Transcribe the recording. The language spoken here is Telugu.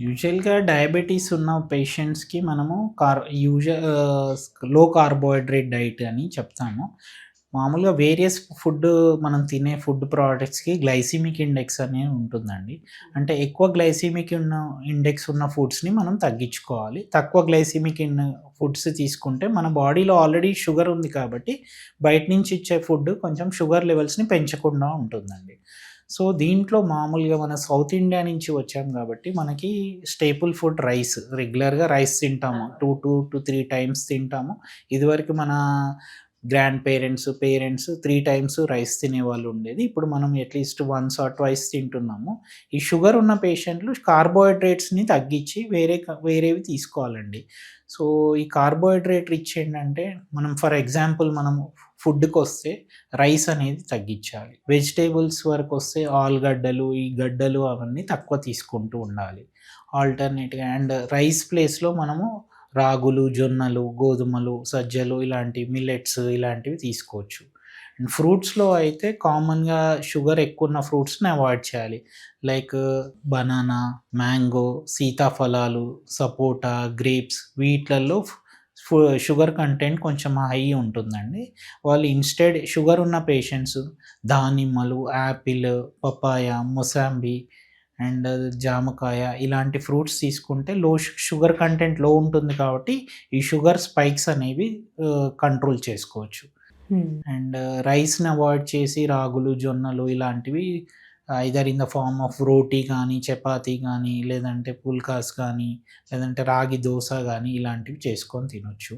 యూజువల్‌గా డయాబెటిస్ ఉన్న పేషెంట్స్‌కి మనము లో కార్బోహైడ్రేట్ డైట్ అని చెప్తాము. మామూలుగా వేరియస్ మనం తినే ఫుడ్ ప్రొడక్ట్స్‌కి గ్లైసెమిక్ ఇండెక్స్ అనేది ఉంటుందండి. అంటే ఎక్కువ ఇండెక్స్ ఉన్న ఫుడ్స్‌ని మనం తగ్గించుకోవాలి. తక్కువ ఫుడ్స్ తీసుకుంటే మన బాడీలో ఆల్రెడీ షుగర్ ఉంది కాబట్టి బయట నుంచి ఇచ్చే ఫుడ్ కొంచెం షుగర్ లెవెల్స్‌ని పెంచకుండా ఉంటుందండి. సో, దీంట్లో మామూలుగా మన సౌత్ ఇండియా నుంచి వచ్చాం గాబట్టి, మనకి స్టేపుల్ ఫుడ్ రైస్. రెగ్యులర్‌గా రైస్ తింటాము. 2-3 టైమ్స్ తింటాము. ఇదివరకు మన గ్రాండ్ పేరెంట్స్ 3 టైమ్స్ రైస్ తినేవాళ్ళు ఉండేది. ఇప్పుడు మనం అట్‌లీస్ట్ వన్స్ ఆర్ ట్వైస్ తింటున్నాము. ఈ షుగర్ ఉన్న పేషెంట్‌లు కార్బోహైడ్రేట్స్‌ని తగ్గించి వేరేవి తీసుకోవాలండి. సో, ఈ కార్బోహైడ్రేట్ రిచ్ ఏంటంటే, మనం ఫర్ ఎగ్జాంపుల్ మనము ఫుడ్‌కొస్తే రైస్ అనేది తగ్గించాలి. వెజిటబుల్స్ వరకొస్తే ఆలుగడ్డలు, ఈ గడ్డలు అవన్నీ తక్కువ తీసుకుంటూ ఉండాలి. ఆల్టర్‌నేట్‌గా అండ్ రైస్ ప్లేస్‌లో మనము రాగులు, జొన్నలు, గోధుమలు, సజ్జలు ఇలాంటి మిల్లెట్స్ ఇలాంటివి తీసుకోవచ్చు. అండ్ ఫ్రూట్స్‌లో అయితే కామన్‌గా షుగర్ ఎక్కువున్న ఫ్రూట్స్‌ని అవాయిడ్ చేయాలి. లైక్ బనానా, మ్యాంగో, సీతాఫలాలు, సపోటా, గ్రేప్స్ వీట్లల్లో ఫు షుగర్ కంటెంట్ కొంచెం హై ఉంటుందండి. వాళ్ళు ఇన్‌స్టెడ్ షుగర్ ఉన్న patients దానిమ్మలు, Apple, papaya, mosambi and జామకాయ ఇలాంటి ఫ్రూట్స్ తీసుకుంటే షుగర్ కంటెంట్ లో ఉంటుంది కాబట్టి, ఈ షుగర్ స్పైక్స్ అనేవి కంట్రోల్ చేసుకోవచ్చు. హ్మ్. అండ్ రైస్‌ని అవాయిడ్ చేసి రాగులు, జొన్నలు ఇలాంటివి either in the form of roti గానీ, చపాతీ గానీ, లేదంటే పుల్కాస్ గానీ, లేదంటే రాగి దోస గానీ ఇలాంటివి చేసుకొని తినొచ్చు.